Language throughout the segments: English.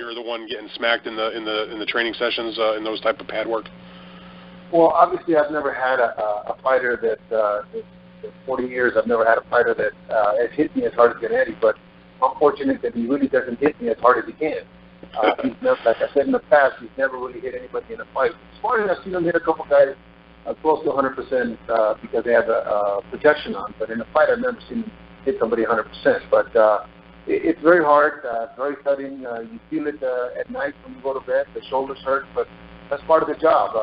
you're the one getting smacked in the training sessions in those type of pad work? Well, obviously, I've never had a fighter that in 40 years I've never had a fighter that has hit me as hard as Gennady, but I'm fortunate that he really doesn't hit me as hard as he can. He's never, like I said in the past, he's never really hit anybody in a fight. As far as I've seen him hit a couple guys close to 100% because they have protection on, but in a fight I've never seen him hit somebody 100%. But it's very hard, very cutting. You feel it at night when you go to bed. The shoulders hurt, but that's part of the job.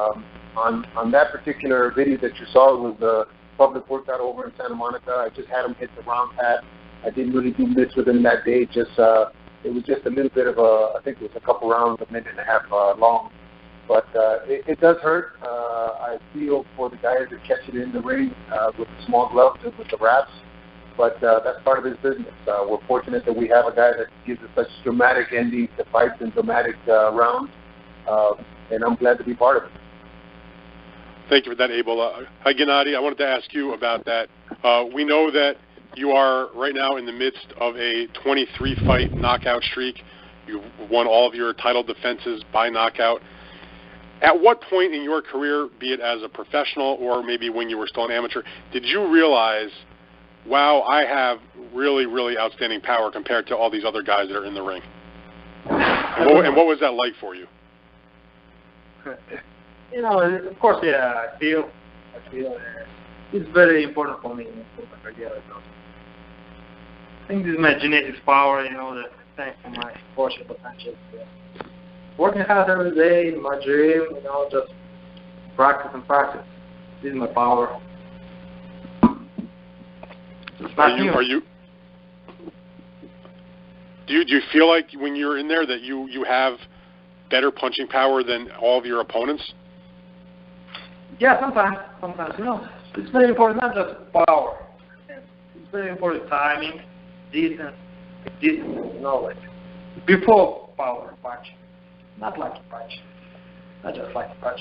On that particular video that you saw, it was the public workout over in Santa Monica. I just had him hit the round pad. I didn't really do mitts with him that day. It was just a little bit of I think it was a couple rounds, a minute and a half long. But it does hurt. I feel for the guys that catch it in the ring with the small gloves and with the wraps. But that's part of his business. We're fortunate that we have a guy that gives us such dramatic endings to fights and dramatic rounds. And I'm glad to be part of it. Thank you for that, Abel. Hi, Gennady. I wanted to ask you about that. We know that you are right now in the midst of a 23-fight knockout streak. You've won all of your title defenses by knockout. At what point in your career, be it as a professional or maybe when you were still an amateur, did you realize, wow, I have really, really outstanding power compared to all these other guys that are in the ring? And what was that like for you? You know, of course, yeah, I feel it's very important for me for my career. I think this is my genetic power, you know, that thanks to my sports potential. Working hard every day in my dream, you know, just practice and practice. This is my power. Do you feel like when you're in there that you have better punching power than all of your opponents? Yeah, sometimes, you know, it's very important, not just power. It's very important timing, distance, you know, like before power punch, not like a punch, not just like a punch.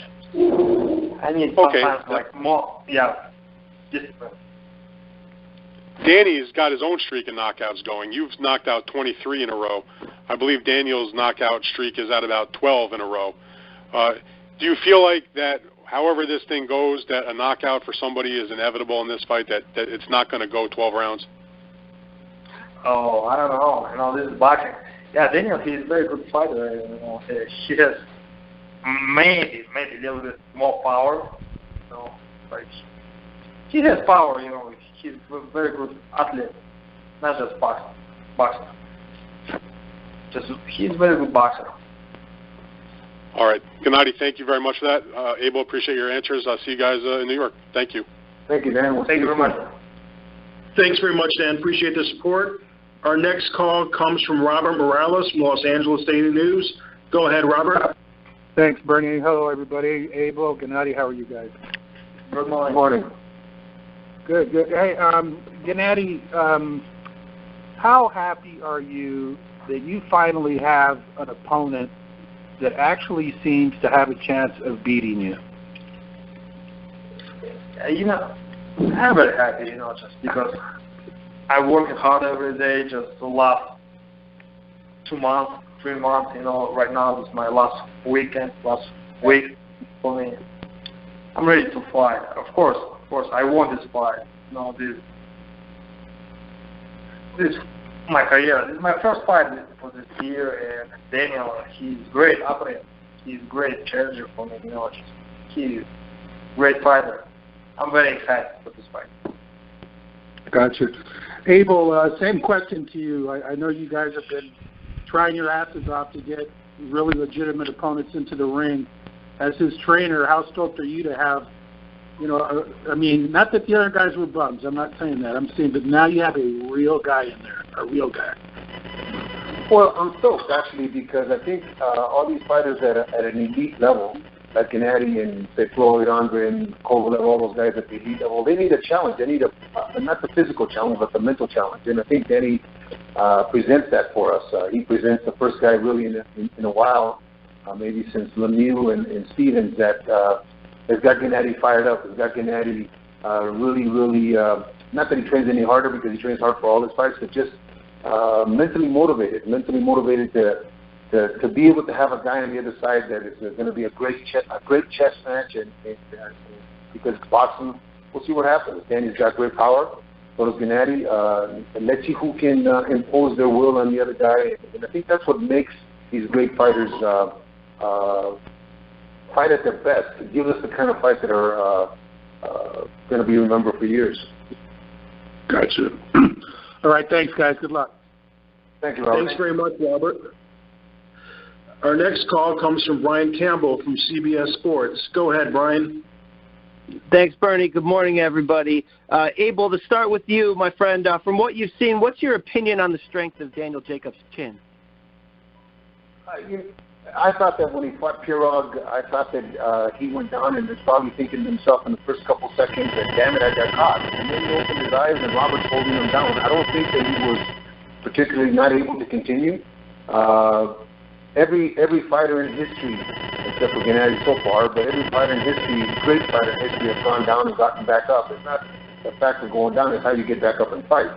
I need sometimes like more, yeah, discipline. Danny's got his own streak of knockouts going. You've knocked out 23 in a row. I believe Daniel's knockout streak is at about 12 in a row. Do you feel like that, however this thing goes, that a knockout for somebody is inevitable in this fight, that it's not going to go 12 rounds? Oh, I don't know. You know, this is boxing. Yeah, Daniel, he's a very good fighter. You know, he has maybe a little bit more power. You know, like he has power. You know, he's a very good athlete, not just boxer. He's a very good boxer. All right. Gennady, thank you very much for that. Abel, appreciate your answers. I'll see you guys in New York. Thank you. Thank you, Dan. Thank you very much. Thanks very much, Dan. Appreciate the support. Our next call comes from Robert Morales from Los Angeles Daily News. Go ahead, Robert. Thanks, Bernie. Hello, everybody. Abel, Gennady, how are you guys? Good morning. Good morning. Good. Hey, Gennady, how happy are you that you finally have an opponent that actually seems to have a chance of beating you? You know, I'm very happy, you know, just because I work hard every day, just the last 2 months, 3 months, you know, right now is my last week for me. I'm ready to fight. Of course, I want this fight. You know, this is my career. This is my first fight for this year, and Daniel, he's great opponent. He's great challenger for me, you know, he's great fighter. I'm very excited for this fight. Gotcha. Abel, same question to you. I know you guys have been trying your asses off to get really legitimate opponents into the ring. As his trainer, how stoked are you to have, you know, I mean, not that the other guys were bums. I'm not saying that. I'm saying, but now you have a real guy in there, a real guy. Well, I'm stoked, actually, because I think all these fighters at an elite level, like Gennady and, say, Floyd, Andre, and Kovalev, all those guys at the elite level, they need a challenge. They need not the physical challenge, but the mental challenge. And I think Danny presents that for us. He presents the first guy really in a while, maybe since Lemieux and Stevens, that has got Gennady fired up, has got Gennady really, not that he trains any harder because he trains hard for all his fights, but just mentally motivated to be able to have a guy on the other side that is going to be a great chess match, and because it's boxing, we'll see what happens. Danny's got great power. So does Gennady. Let's see who can impose their will on the other guy, and I think that's what makes these great fighters fight at their best. It gives us the kind of fights that are going to be remembered for years. Gotcha. All right, thanks, guys. Good luck. Thank you, Robert. Thanks very much, Robert. Our next call comes from Brian Campbell from CBS Sports. Go ahead, Brian. Thanks, Bernie. Good morning, everybody. Abel, to start with you, my friend, from what you've seen, what's your opinion on the strength of Daniel Jacobs' chin? I thought that when he fought Pirog, I thought that he went down and was probably thinking to himself in the first couple seconds that, damn it, I got caught. And then he opened his eyes and Robert's holding him down. I don't think that he was particularly not able to continue. Every fighter in history, except for Gennady so far, but every fighter in history, great fighter in history, has gone down and gotten back up. It's not the fact of going down, it's how you get back up and fight.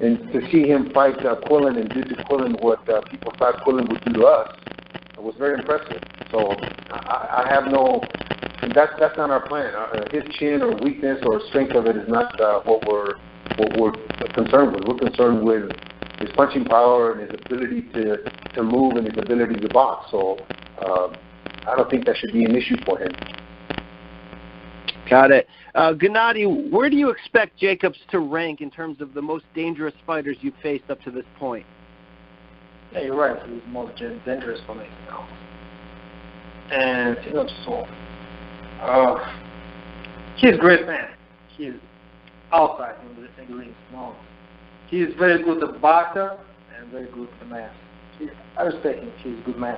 And to see him fight Quillen and do to Quillen what people thought Quillen would do to us, it was very impressive. So I have no, and that's not our plan. His chin or weakness or strength of it is not what we're concerned with. We're concerned with his punching power and his ability to move and his ability to box. So I don't think that should be an issue for him. Got it. Gennady, where do you expect Jacobs to rank in terms of the most dangerous fighters you've faced up to this point? Yeah, you're right. He's more dangerous for me now. And so he's a great man. He's outside in the ring. No, he's very good at boxer and very good at man. I respect him. He's a good man.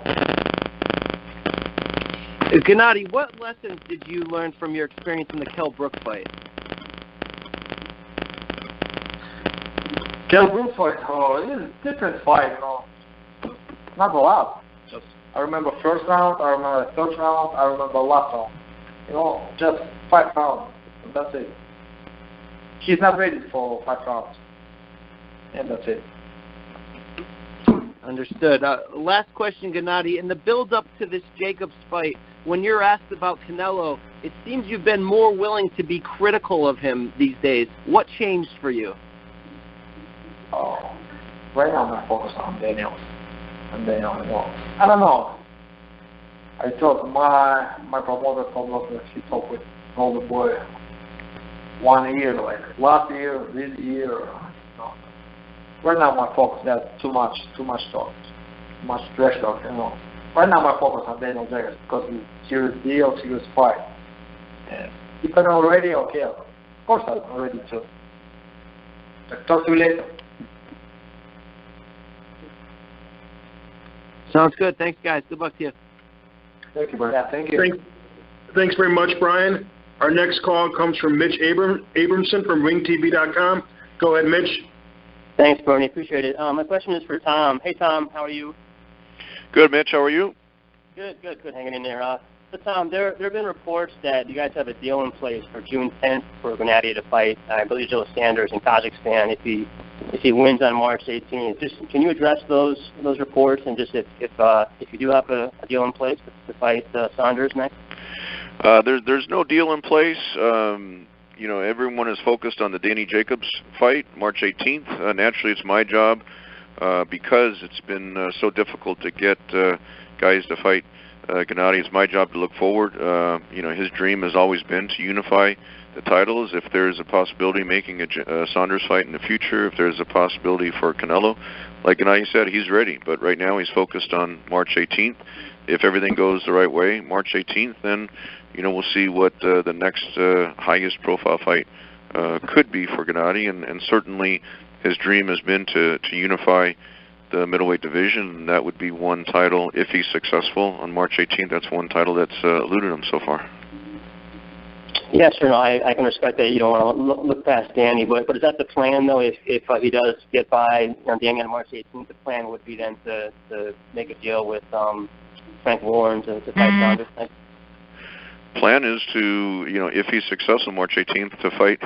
Gennady, what lessons did you learn from your experience in the Kell Brook fight? Kell Brook fight, it's a different fight, Not a lot. Just I remember first round, I remember third round, I remember last round. Just 5 rounds. That's it. He's not ready for 5 rounds. And that's it. Understood. Last question, Gennady. In the build-up to this Jacobs fight, when you're asked about Canelo, it seems you've been more willing to be critical of him these days. What changed for you? Right now I'm focused on Daniel. And Daniel, I don't know. I thought my promoter told us he talked with Golden Boy 1 year, like last year, this year. Right now my focus, that's too much talk, too much trash talk, Right now my focus on Daniel Jacobs because it's serious deal, serious fight. And if I'm not ready, okay. Of course I'm ready too. Talk to you later. Sounds good. Thanks, guys. Good luck to you. Thank you, Brian. Yeah, thank you. Thanks very much, Brian. Our next call comes from Mitch Abramson from RingTV.com. Go ahead, Mitch. Thanks, Bernie. Appreciate it. My question is for Tom. Hey, Tom. How are you? Good, Mitch. How are you? Good. Hanging in there. So, Tom, there have been reports that you guys have a deal in place for June 10th for Gennady to fight, I believe, Joe Sanders in Kazakhstan if he wins on March 18th. Just can you address those reports and just if you do have a deal in place to fight Sanders next? There's no deal in place. Everyone is focused on the Danny Jacobs fight, March 18th. Naturally, it's my job because it's been so difficult to get guys to fight Gennady. It's my job to look forward. His dream has always been to unify the titles. If there's a possibility of making a Saunders fight in the future, if there's a possibility for Canelo, like Gennady said, he's ready. But right now he's focused on March 18th. If everything goes the right way, March 18th, then we'll see what the next highest profile fight could be for Gennady, and certainly his dream has been to unify the middleweight division, and that would be one title if he's successful on March 18th. That's one title that's eluded him so far. Yeah, sure. No, I can respect that you don't want to look past Danny, but is that the plan though? If he does get by Danny on March 18th, the plan would be then to make a deal with Frank Warren to fight Saunders. Plan is to, if he's successful March 18th, to fight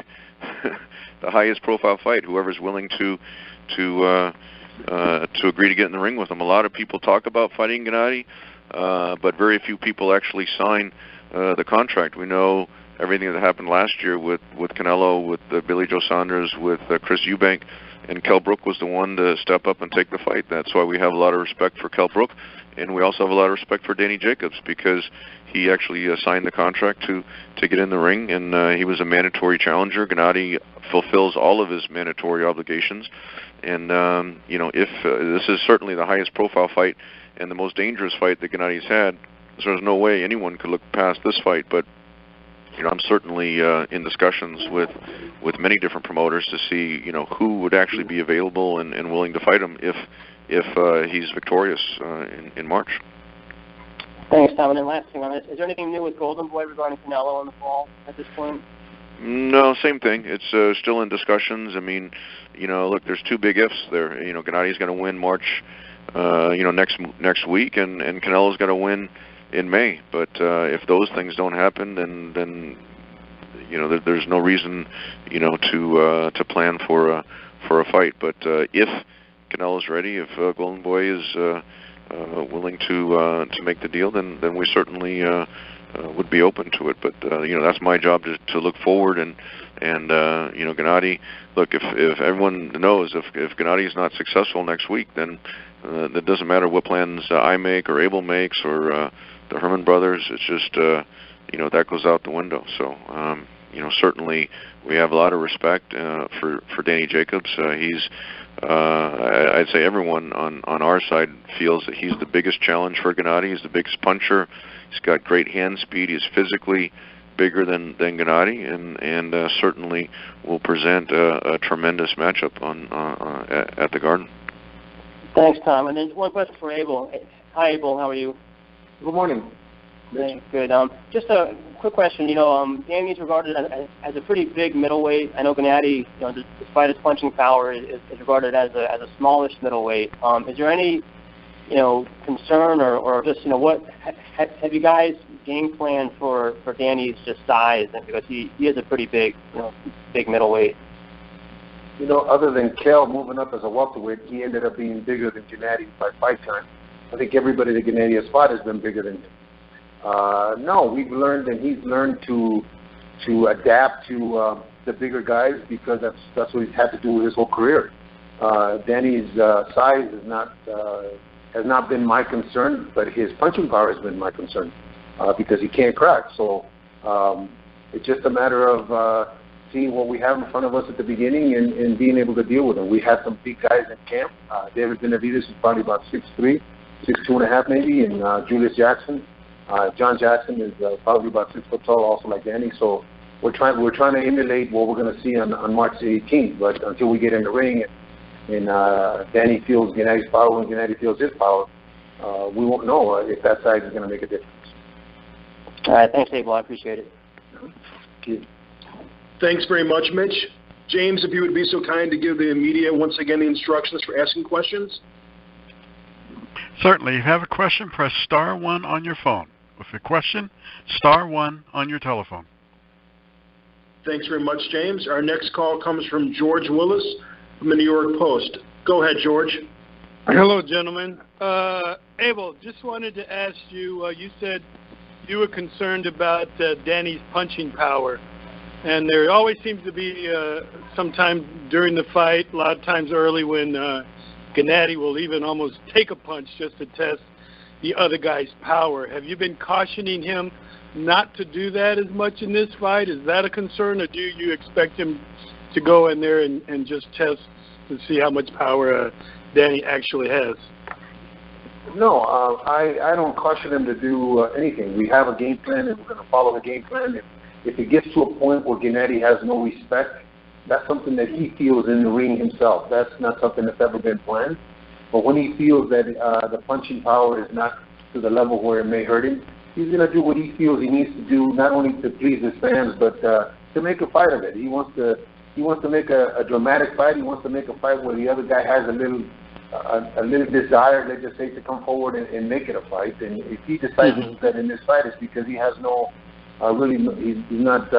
the highest profile fight. Whoever's willing to to agree to get in the ring with him. A lot of people talk about fighting Gennady, but very few people actually sign the contract. We know everything that happened last year with Canelo, with Billy Joe Saunders, with Chris Eubank, and Kell Brook was the one to step up and take the fight. That's why we have a lot of respect for Kell Brook, and we also have a lot of respect for Danny Jacobs, because he actually signed the contract to get in the ring, and he was a mandatory challenger. Gennady fulfills all of his mandatory obligations, and if this is certainly the highest profile fight and the most dangerous fight that Gennady's had, so there's no way anyone could look past this fight. But I'm certainly in discussions with many different promoters to see who would actually be available and willing to fight him if he's victorious in March. Thanks, Tom. And then last thing on this, is there anything new with Golden Boy regarding Canelo in the fall at this point? No, same thing. It's still in discussions. I mean, look, there's two big ifs there. Gennady's going to win March, next week, and Canelo's going to win in May. But if those things don't happen, then there's no reason to plan for a fight. But if Canelo's ready, if Golden Boy is willing to make the deal, then we certainly would be open to it. But that's my job to look forward and Gennady. Look, if everyone knows if Gennady is not successful next week, then it doesn't matter what plans I make or Abel makes or the Herman brothers. It's just that goes out the window. So certainly we have a lot of respect for Danny Jacobs. He's I'd say everyone on our side feels that he's the biggest challenge for Gennady. He's the biggest puncher. He's got great hand speed. He's physically bigger than Gennady, and certainly will present a tremendous matchup at the Garden. Thanks, Tom. And then one question for Abel. Hi, Abel. How are you? Good morning. Good. Just a quick question. Danny's regarded as a pretty big middleweight. I know Gennady, despite his punching power, is regarded as a smallish middleweight. Is there any, concern or just, what have you guys game plan for Danny's just size? Because he is a pretty big, big middleweight. Other than Kell moving up as a welterweight, he ended up being bigger than Gennady by fight time. I think everybody that Gennady has fought has been bigger than him. No, we've learned, and he's learned to adapt to the bigger guys, because that's what he's had to do with his whole career. Danny's size has not been my concern, but his punching power has been my concern, because he can't crack. So it's just a matter of seeing what we have in front of us at the beginning and being able to deal with them. We had some big guys in camp. David Benavidez is probably about 6'3", 6'2.5" maybe, and Julius Jackson. John Jackson is probably about 6 foot tall, also like Danny. So we're trying to emulate what we're going to see on March 18th. But until we get in the ring and Danny feels Gennady's power and Gennady feels his power, we won't know if that size is going to make a difference. All right, thanks, Abel. I appreciate it. Thank you. Thanks very much, Mitch. James, if you would be so kind to give the media once again the instructions for asking questions. Certainly. If you have a question, press *1 on your phone. With a question, *1 on your telephone. Thanks very much, James. Our next call comes from George Willis from the New York Post. Go ahead, George. Hello, gentlemen. Abel, just wanted to ask you, you said you were concerned about Danny's punching power. And there always seems to be sometime during the fight, a lot of times early, when Gennady will even almost take a punch just to test the other guy's power. Have you been cautioning him not to do that as much in this fight? Is that a concern, or do you expect him to go in there and just test to see how much power Danny actually has? No, I don't caution him to do anything. We have a game plan, and we're going to follow the game plan. If it gets to a point where Gennady has no respect, that's something that he feels in the ring himself. That's not something that's ever been planned. But when he feels that the punching power is not to the level where it may hurt him, he's going to do what he feels he needs to do, not only to please his fans, but to make a fight of it. He wants to make a dramatic fight. He wants to make a fight where the other guy has a little desire, let's just say, to come forward and make it a fight. And if he decides to do that in this fight, it's because he has no he's not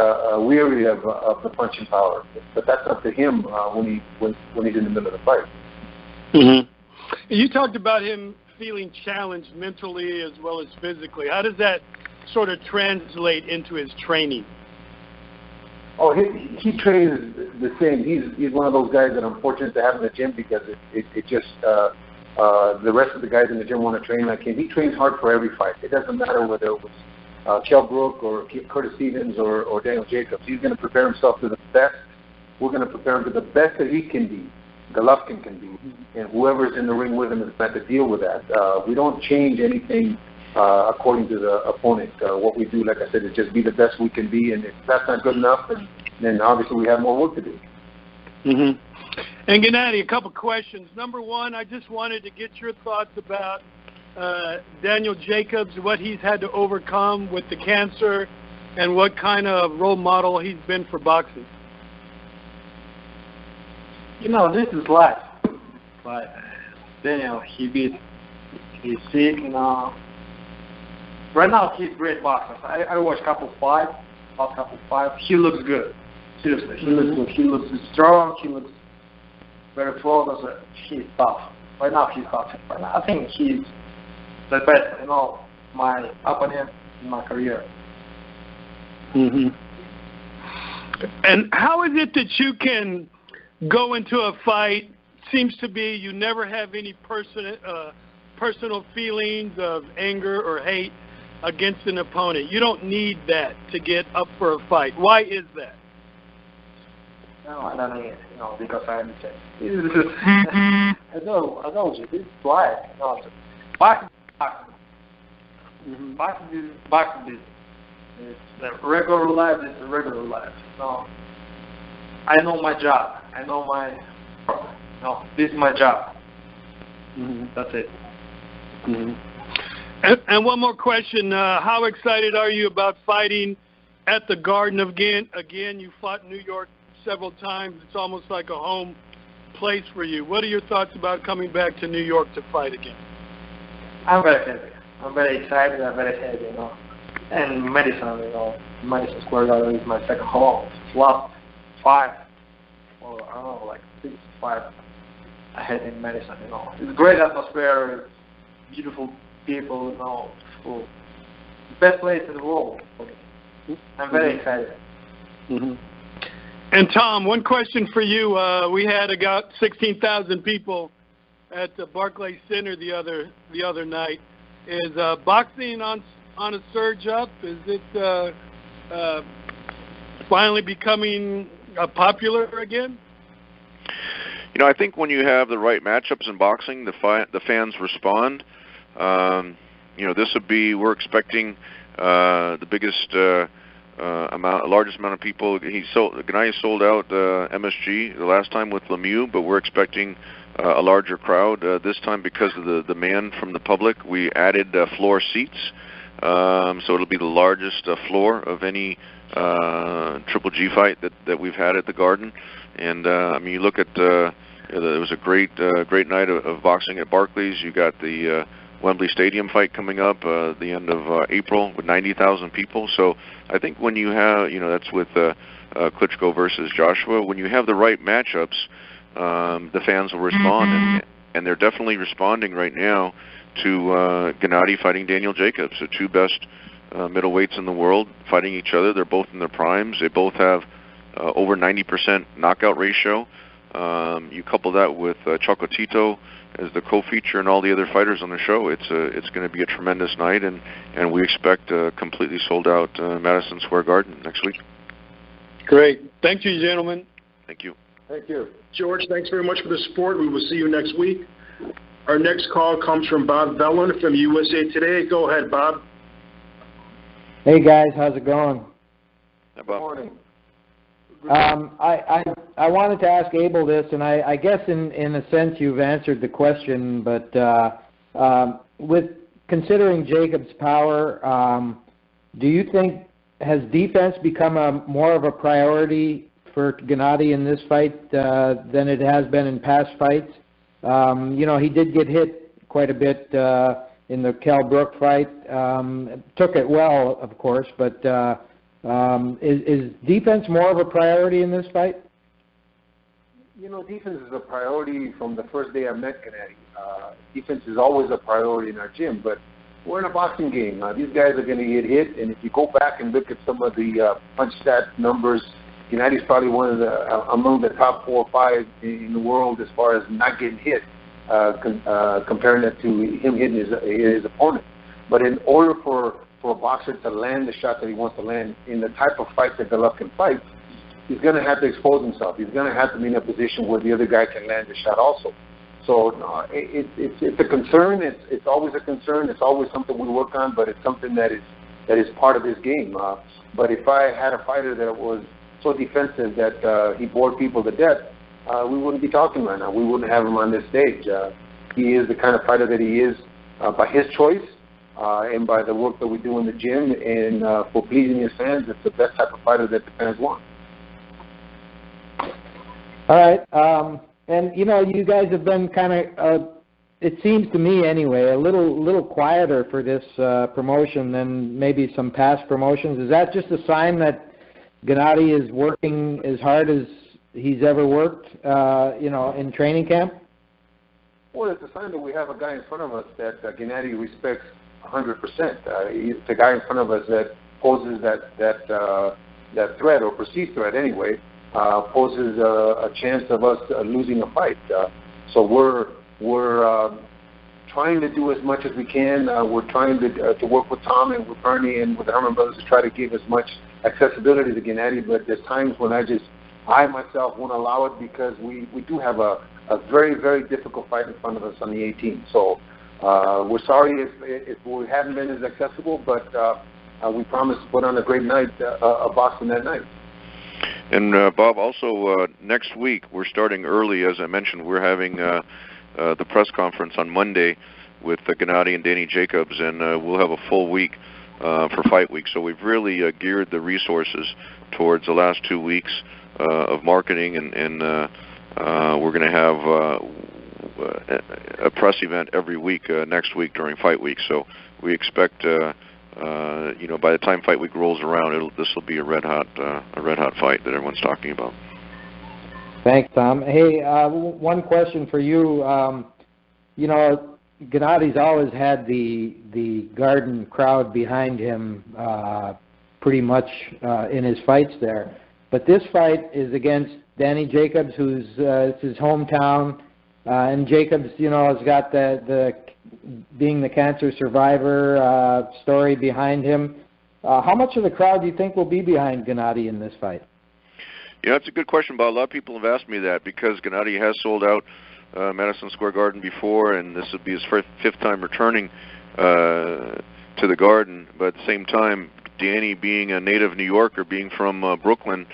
weary of the punching power. But that's up to him when he's in the middle of the fight. Mm-hmm. You talked about him feeling challenged mentally as well as physically. How does that sort of translate into his training? Oh, he trains the same. He's one of those guys that I'm fortunate to have in the gym because it just the rest of the guys in the gym want to train like him. He trains hard for every fight. It doesn't matter whether it was Kell Brook or Curtis Stevens or Daniel Jacobs. He's going to prepare himself to the best. We're going to prepare him to the best that he can be, Golovkin can be, and whoever's in the ring with him is going to have to deal with that. We don't change anything according to the opponent. What we do, like I said, is just be the best we can be, and if that's not good enough, then obviously we have more work to do. Mm-hmm. And Gennady, a couple questions. Number one, I just wanted to get your thoughts about Daniel Jacobs, what he's had to overcome with the cancer, and what kind of role model he's been for boxing. This is life. But Daniel, he's sick, Right now, he's a great boxer. I watched a couple fights. He looks good. Seriously, he looks good. He looks strong. He looks very flawless. He's tough. Right now, he's tough. Right now, I think he's the best, my opponent in my career. Mm-hmm. And how is it that you can go into a fight? Seems to be you never have any personal feelings of anger or hate against an opponent. You don't need that to get up for a fight. Why is that? No, I don't need it, because I understand. I know, it's life. Boxing. Mm-hmm. Boxing is the regular life. It's the regular life. I know my job. I know this is my job. Mm-hmm. That's it. Mm-hmm. And one more question. How excited are you about fighting at the Garden again? Again, you fought in New York several times. It's almost like a home place for you. What are your thoughts about coming back to New York to fight again? I'm very happy. I'm very excited. I'm very happy, And Madison Square Garden is my second home. Last 5, or I don't know, like 6, 5 I had in Madison, It's a great atmosphere, beautiful people, the best place in the world for me. I'm very excited. Mm-hmm. And Tom, one question for you. We had about 16,000 people at the Barclays Center the other night. Is boxing on a surge up? Is it finally becoming popular again? I think when you have the right matchups in boxing, the fans respond. We're expecting the biggest largest amount of people. Gennady sold out MSG the last time with Lemieux, but we're expecting a larger crowd this time because of the demand from the public. We added floor seats, so it'll be the largest floor of any Triple G fight that we've had at the Garden. And you look at it was a great night of boxing at Barclays. You got the Wembley Stadium fight coming up the end of April with 90,000 people. So I think when you have, that's with Klitschko versus Joshua, when you have the right matchups, the fans will respond, and they're definitely responding right now to Gennady fighting Daniel Jacobs, the two best middleweights in the world fighting each other. They're both in their primes. They both have over 90% knockout ratio. You couple that with Chocolatito as the co-feature and all the other fighters on the show, it's going to be a tremendous night, and we expect a completely sold out Madison Square Garden next week. Great. Thank you, gentlemen. Thank you. Thank you. George, thanks very much for the support. We will see you next week. Our next call comes from Bob Vellon from USA Today. Go ahead, Bob. Hey, guys. How's it going? Hi, Bob. Good morning. I wanted to ask Abel this, and I guess in a sense you've answered the question, but with considering Jacobs' power, do you think has defense become more of a priority for Gennady in this fight than it has been in past fights? He did get hit quite a bit in the Kell Brook fight. Took it well, of course, but is defense more of a priority in this fight? Defense is a priority from the first day I met Gennady. Defense is always a priority in our gym, but we're in a boxing game. These guys are going to get hit, and if you go back and look at some of the punch stat numbers, Gennady's probably one of among the top 4 or 5 in the world as far as not getting hit, comparing that to him hitting his opponent. But in order for a boxer to land the shot that he wants to land in the type of fight that Golovkin fights, he's going to have to expose himself. He's going to have to be in a position where the other guy can land the shot also. So it's a concern. It's always a concern. It's always something we work on, but it's something that is part of his game. But if I had a fighter that was so defensive that he bored people to death, we wouldn't be talking right now. We wouldn't have him on this stage. He is the kind of fighter that he is by his choice and by the work that we do in the gym, and for pleasing his fans. It's the best type of fighter that the fans want. All right. And, you guys have been kind of, it seems to me anyway, a little quieter for this promotion than maybe some past promotions. Is that just a sign that Gennady is working as hard as he's ever worked, in training camp? Well, it's a sign that we have a guy in front of us that Gennady respects 100%. It's a guy in front of us that poses that threat, or perceived threat anyway, poses a chance of us losing a fight. So we're trying to do as much as we can. We're trying to work with Tom and with Bernie and with the Herman brothers to try to give as much accessibility to Gennady. But there's times when I myself won't allow it, because we do have a very, very difficult fight in front of us on the 18th. So we're sorry if we haven't been as accessible, but we promise to put on a great night of boxing that night. And Bob, also next week we're starting early. As I mentioned, we're having the press conference on Monday with Gennady and Danny Jacobs, and we'll have a full week for Fight Week. So we've really geared the resources towards the last 2 weeks of marketing, and we're going to have a press event every week next week during Fight Week. So we expect, by the time Fight Week rolls around, this will be a red hot fight that everyone's talking about. Thanks, Tom. Hey, one question for you. Gennady's always had the Garden crowd behind him pretty much in his fights there. But this fight is against Danny Jacobs, who's it's his hometown, and Jacobs, has got the being the cancer survivor story behind him. How much of the crowd do you think will be behind Gennady in this fight? Yeah, that's a good question, Bob. A lot of people have asked me that, because Gennady has sold out Madison Square Garden before, and this would be his fifth time returning to the Garden. But at the same time, Danny being a native New Yorker, being from Brooklyn,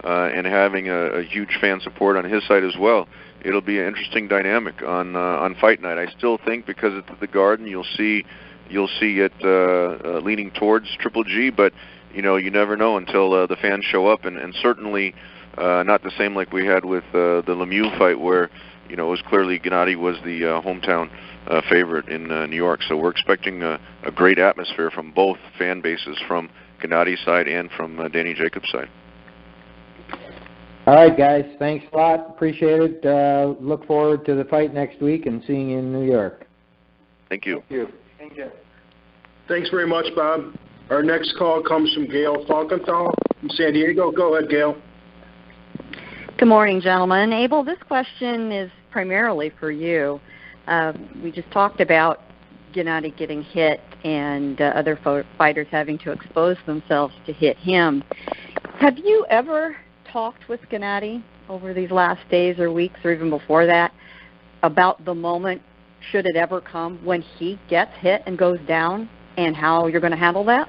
and having a huge fan support on his side as well, it'll be an interesting dynamic on fight night. I still think, because it's the Garden, you'll see it leaning towards Triple G, but you never know until the fans show up, and certainly not the same like we had with the Lemieux fight, where it was clearly Gennady was the hometown favorite in New York. So we're expecting a great atmosphere from both fan bases, from Gennady's side and from Danny Jacobs' side. All right, guys. Thanks a lot. Appreciate it. Look forward to the fight next week and seeing you in New York. Thank you. Thank you. Thank you. Thanks very much, Bob. Our next call comes from Gail Falkenthal from San Diego. Go ahead, Gail. Good morning, gentlemen. Abel, this question is primarily for you. We just talked about Gennady getting hit and other fighters having to expose themselves to hit him. Have you ever talked with Gennady over these last days or weeks, or even before that, about the moment, should it ever come, when he gets hit and goes down, and how you're going to handle that?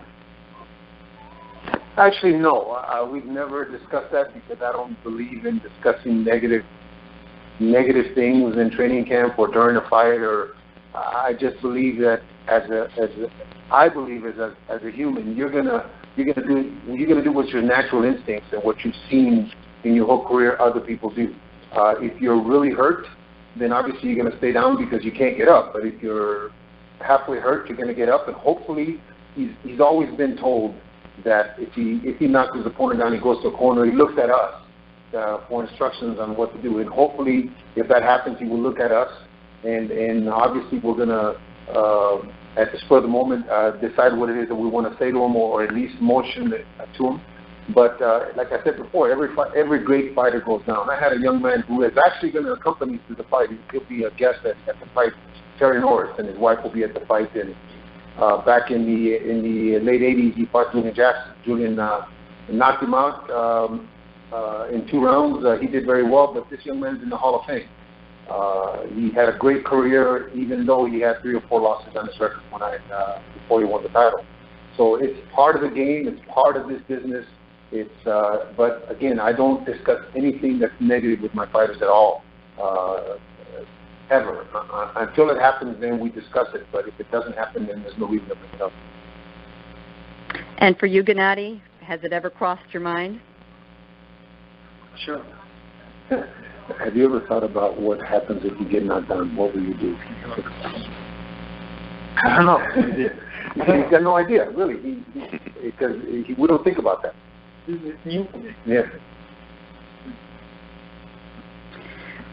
Actually, no. We've never discussed that, because I don't believe in discussing negative things in training camp or during a fight. Or I just believe that as a human, you're gonna do what's your natural instincts and what you've seen in your whole career other people do. If you're really hurt, then obviously you're going to stay down because you can't get up. But if you're halfway hurt, you're going to get up, and hopefully he's always been told that if he knocks his opponent down, he goes to a corner, he looks at us, for instructions on what to do. And hopefully, if that happens, he will look at us, and obviously we're going to, at the spur of the moment, decide what it is that we want to say to him, or at least motion to him. But like I said before, every great fighter goes down. I had a young man who is actually going to accompany me to the fight. He'll be a guest at the fight, Terry Norris, and his wife will be at the fight. And back in the late 80s, he fought Julian Jackson. Julian knocked him out in 2 rounds. He did very well, but this young man's in the Hall of Fame. He had a great career, even though he had 3 or 4 losses on his record before he won the title. So it's part of the game. It's part of this business. But again, I don't discuss anything that's negative with my fighters at all, ever. Until it happens, then we discuss it. But if it doesn't happen, then there's no reason to bring it up. And for you, Gennady, has it ever crossed your mind? Sure. Have you ever thought about what happens if you get knocked down? What will you do? I don't know. He's got no idea, really, because we don't think about that. Yeah.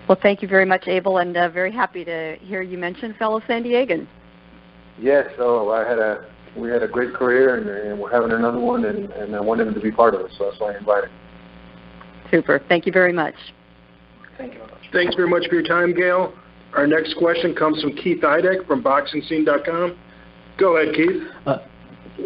Well, thank you very much, Abel, and very happy to hear you mention fellow San Diegan. Yes, so we had a great career, and we're having another one, and I wanted him to be part of it, so that's why I invited him. Super. Thank you very much. Thank you very much. Thanks very much for your time, Gail. Our next question comes from Keith Idek from BoxingScene.com. Go ahead, Keith.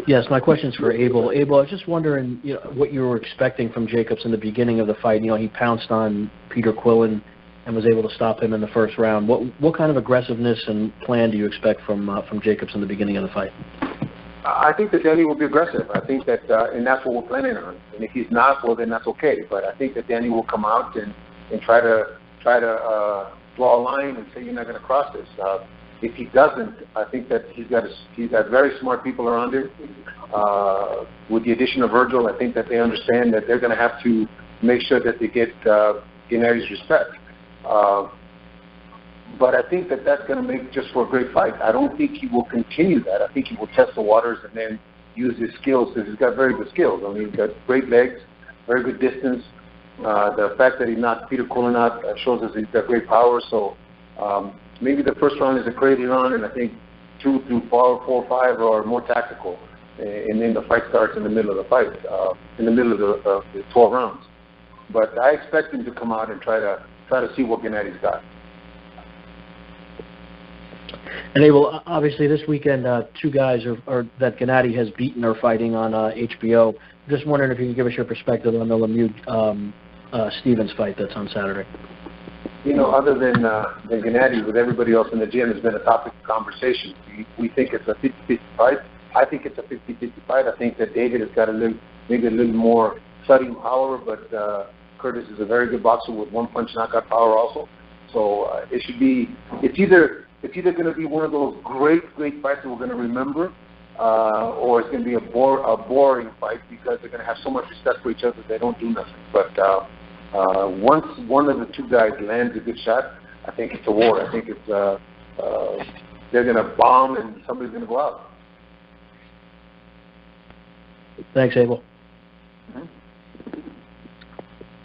Yes, my question's for Abel. Abel, I was just wondering, what you were expecting from Jacobs in the beginning of the fight. He pounced on Peter Quillen and was able to stop him in the first round. What kind of aggressiveness and plan do you expect from Jacobs in the beginning of the fight? I think that Danny will be aggressive. I think that, and that's what we're planning on. And if he's not, well, then that's okay. But I think that Danny will come out and try to draw a line and say you're not going to cross this. If he doesn't, I think that he's got very smart people around him. With the addition of Virgil, I think that they understand that they're going to have to make sure that they get Gennady's respect. But I think that that's going to make just for a great fight. I don't think he will continue that. I think he will test the waters and then use his skills, because he's got very good skills. I mean, he's got great legs, very good distance. The fact that he knocked Peter Quillen out shows us he's got great power. So maybe the first round is a crazy round, and I think 2 through 4 or 5 are more tactical. And then the fight starts in the middle of the fight, in the middle of the 12 rounds. But I expect him to come out and try to see what Gennady's got. And Abel, obviously this weekend, 2 guys that Gennady has beaten are fighting on HBO. Just wondering if you could give us your perspective on the Lemieux Stevens fight that's on Saturday. Other than Gennady, with everybody else in the gym, has been a topic of conversation. We think it's a 50-50 fight. I think it's a 50-50 fight. I think that David has got maybe a little more thudding power, but Curtis is a very good boxer with one-punch knockout power also. So it's either going to be one of those great fights that we're going to remember, or it's going to be a boring fight because they're going to have so much respect for each other that they don't do nothing. But once one of the 2 guys lands a good shot, I think it's a war. I think it's they're going to bomb and somebody's going to go out. Thanks, Abel. Mm-hmm.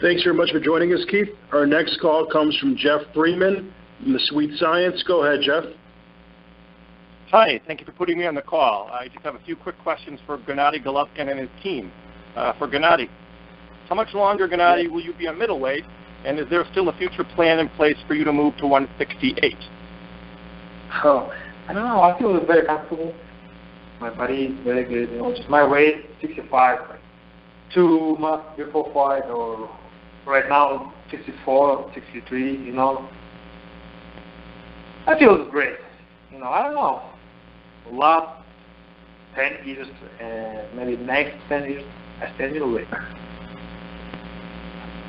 Thanks very much for joining us, Keith. Our next call comes from Jeff Freeman from the Sweet Science. Go ahead, Jeff. Hi, thank you for putting me on the call. I just have a few quick questions for Gennady Golovkin and his team. For Gennady, how much longer, Gennady, will you be a middleweight, and is there still a future plan in place for you to move to 168? Oh, I don't know. I feel very comfortable. My body is very good. Just my weight, 65. 2 months before fight, or right now, 64, 63, I feel great. I don't know. Last 10 years, maybe next 10 years, I stay middleweight.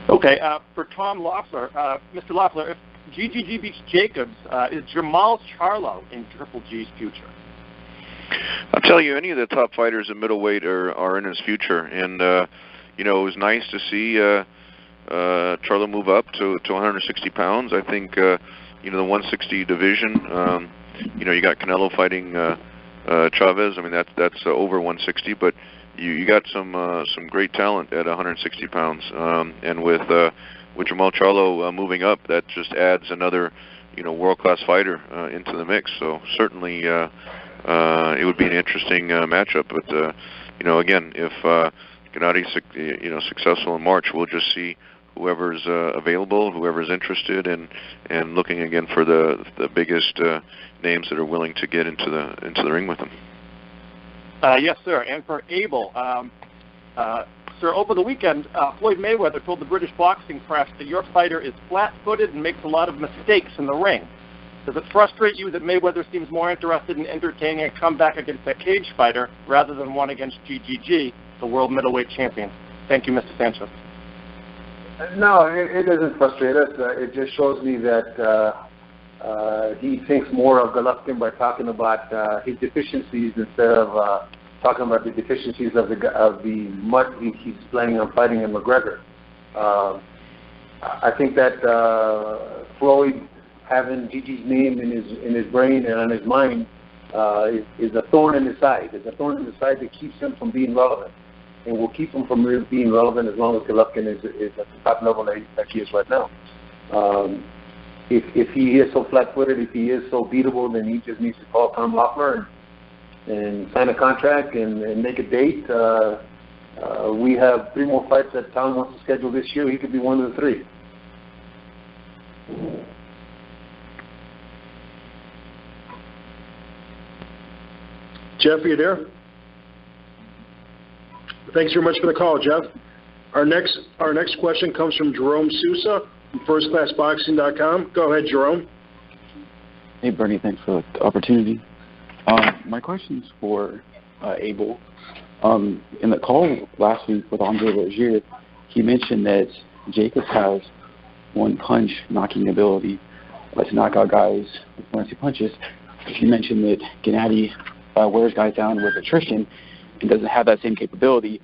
Okay, for Tom Loeffler, Mr. Loeffler, if GGG beats Jacobs, is Jamal Charlo in Triple G's future? I'll tell you, any of the top fighters in middleweight are in his future, and it was nice to see Charlo move up to 160 pounds. I think the 160 division. You got Canelo fighting Chavez. I mean, that's over 160, but you got some great talent at 160 pounds, and with Jamal Charlo moving up, that just adds another world-class fighter into the mix. So certainly it would be an interesting matchup. But again, if Gennady's successful in March, we'll just see whoever's available, whoever's interested, and looking again for the biggest names that are willing to get into the ring with him. Yes, sir. And for Abel, sir, over the weekend, Floyd Mayweather told the British boxing press that your fighter is flat-footed and makes a lot of mistakes in the ring. Does it frustrate you that Mayweather seems more interested in entertaining a comeback against a cage fighter rather than one against GGG, the world middleweight champion? Thank you, Mr. Sanchez. No, it doesn't frustrate us. It just shows me that he thinks more of Golovkin by talking about his deficiencies instead of talking about the deficiencies of the mud he's planning on fighting in McGregor. I think that Floyd having Gigi's name in his brain and on his mind is a thorn in his side. It's a thorn in his side that keeps him from being relevant, and will keep him from being relevant as long as Golovkin is at the top level that he is right now. If he is so flat-footed, if he is so beatable, then he just needs to call Tom Loeffler and sign a contract and make a date. We have 3 more fights that Tom wants to schedule this year. He could be one of the 3. Jeff, are you there? Thanks very much for the call, Jeff. Our next question comes from Jerome Sousa from FirstClassBoxing.com. Go ahead, Jerome. Hey, Bernie. Thanks for the opportunity. My question's for Abel. In the call last week with Andre Rozier, he mentioned that JACOBS has one-punch knocking ability to knock out guys with 1 or 2 punches. He mentioned that Gennady wears guys down with attrition and doesn't have that same capability.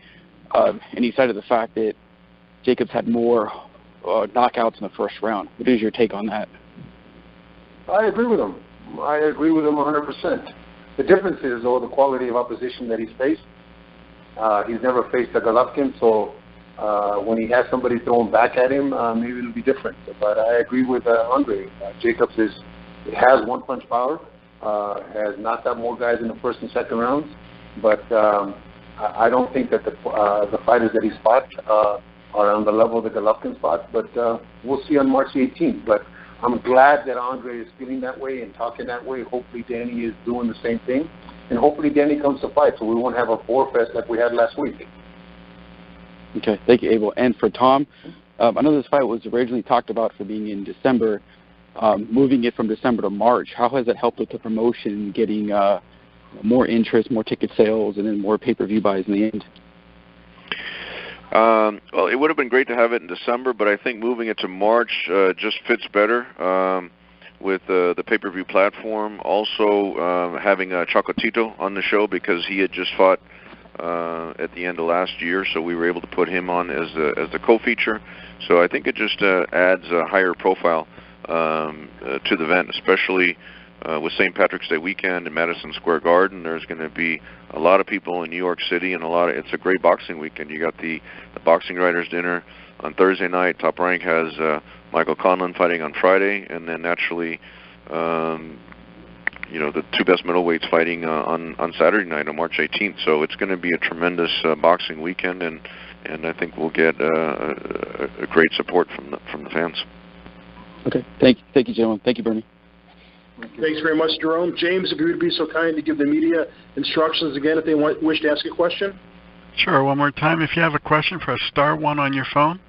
And he cited the fact that JACOBS had more knockouts in the first round. What is your take on that? I agree with him. 100%. The difference is, though, the quality of opposition that he's faced. He's never faced a Golovkin, so when he has somebody throwing back at him, maybe it'll be different. But I agree with Andre. JACOBS has one-punch power, has knocked out more guys in the first and second rounds, but I don't think that the fighters that he's fought are on the level of the Golovkin fought, but we'll see on March 18th. But I'm glad that Andre is feeling that way and talking that way. Hopefully Danny is doing the same thing, and hopefully Danny comes to fight so we won't have a bore fest like we had last week. Okay, thank you, Abel. And for Tom, I know this fight was originally talked about for being in December. Moving it from December to March, how has it helped with the promotion, getting more interest, more ticket sales, and then more pay-per-view buys in the end? Well, it would have been great to have it in December, but I think moving it to March just fits better with the pay-per-view platform. Also, having Chocolatito on the show because he had just fought at the end of last year, so we were able to put him on as the co-feature. So I think it just adds a higher profile to the event, especially with St. Patrick's Day weekend in Madison Square Garden. There's going to be a lot of people in New York City, and it's a great boxing weekend. You got the Boxing Writers Dinner on Thursday night. Top Rank has Michael Conlon fighting on Friday, and then naturally, the 2 best middleweights fighting on Saturday night on March 18th. So it's going to be a tremendous boxing weekend, and I think we'll get a great support from the fans. Okay, thank you, gentlemen. Thank you, Bernie. Thanks very much, Jerome. James, if you would be so kind to give the media instructions again if they wish to ask a question. Sure. One more time. If you have a question, press *1 on your phone.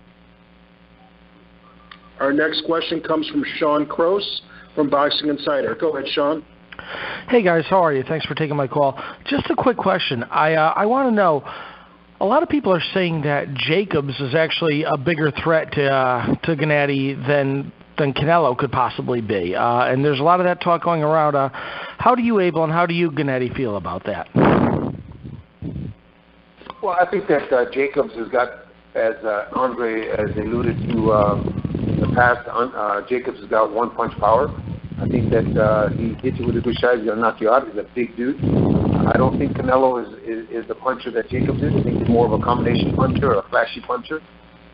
Our next question comes from Sean Cross from Boxing Insider. Go ahead, Sean. Hey, guys. How are you? Thanks for taking my call. Just a quick question. I want to know, a lot of people are saying that JACOBS is actually a bigger threat to Gennady than Canelo could possibly be. And there's a lot of that talk going around. How do you, Abel, and how do you, Gennady, feel about that? Well, I think that JACOBS has got, as Andre has alluded to in the past, JACOBS has got one-punch power. I think that he hits you with a good shot, he's going to knock you out. He's a big dude. I don't think Canelo is the puncher that Jacobs is. I think he's more of a combination puncher or a flashy puncher.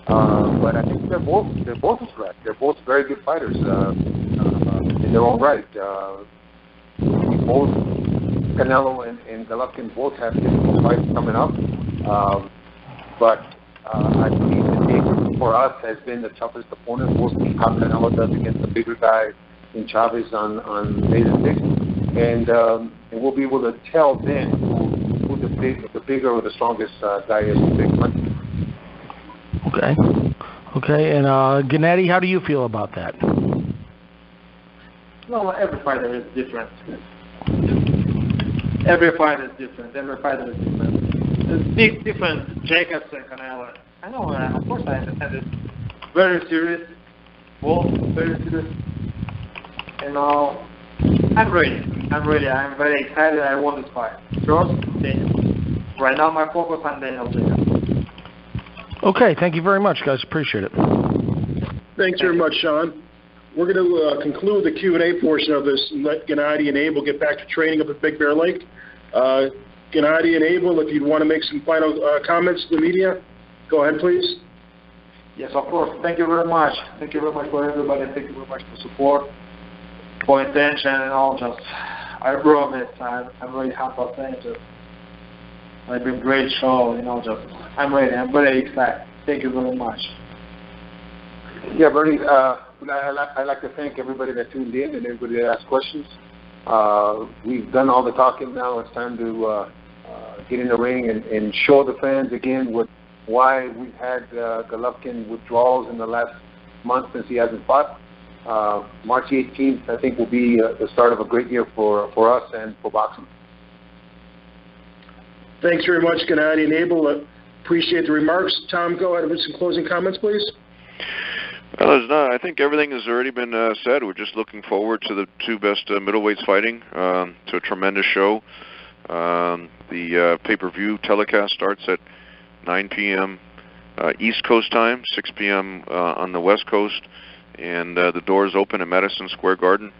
But I think they're both a threat. They're both very good fighters in their own right. Both Canelo and Golovkin both have difficult fights coming up. But I believe that Jacobs for us has been the toughest opponent. We'll see how Canelo does against the bigger guy in Chavez on May the 6th, and we'll be able to tell then who the bigger or the strongest guy is in big punch. Okay, and Gennady, how do you feel about that? Well, every fighter is different. Every fighter is different. There's big difference, Jacobs and Canelo. I know, of course I understand it. Very serious. Both very serious. You know, I'm ready. I'm very excited. I want this fight. Trust Daniel. Right now my focus on Daniel Jacobs. Okay, thank you very much, guys. Appreciate it. Thanks very much, Sean. We're going to conclude the Q&A portion of this and let Gennady and Abel get back to training up at Big Bear Lake. Gennady and Abel, if you'd want to make some final comments to the media, go ahead, please. Yes, of course. Thank you very much. Thank you very much for everybody. Thank you very much for support, for attention, and all. I promise I'm really humble. Thank you. It's been a great show, I'm ready. I'm very excited. Thank you very much. Yeah, Bernie, I'd like to thank everybody that tuned in and everybody that asked questions. We've done all the talking now. It's time to get in the ring and show the fans again why we've had Golovkin withdrawals in the last month since he hasn't fought. March 18th, I think, will be the start of a great year for us and for boxing. Thanks very much, Gennady and Abel. Appreciate the remarks. Tom, go ahead with some closing comments, please. Well, I think everything has already been said. We're just looking forward to the two best middleweights fighting, to a tremendous show. The pay-per-view telecast starts at 9 p.m. East Coast time, 6 p.m. On the West Coast, and the doors open at Madison Square Garden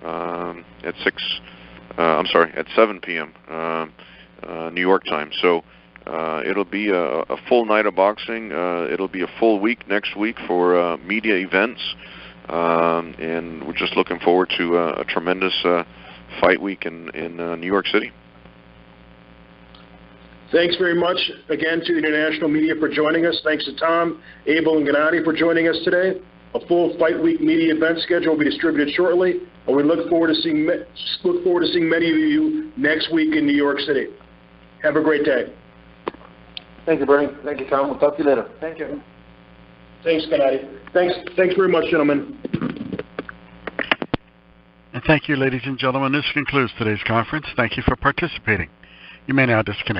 at 7 p.m. New York time. So it'll be a full night of boxing. It'll be a full week next week for media events, and we're just looking forward to a tremendous fight week in New York City. Thanks very much again to the international media for joining us. Thanks to Tom, Abel, and Gennady for joining us today. A full fight week media event schedule will be distributed shortly, and we look forward to seeing many of you next week in New York City. Have a great day. Thank you, Bernie. Thank you, Tom. We'll talk to you later. Thank you. Thanks, Gennady. Thanks very much, gentlemen. And thank you, ladies and gentlemen. This concludes today's conference. Thank you for participating. You may now disconnect.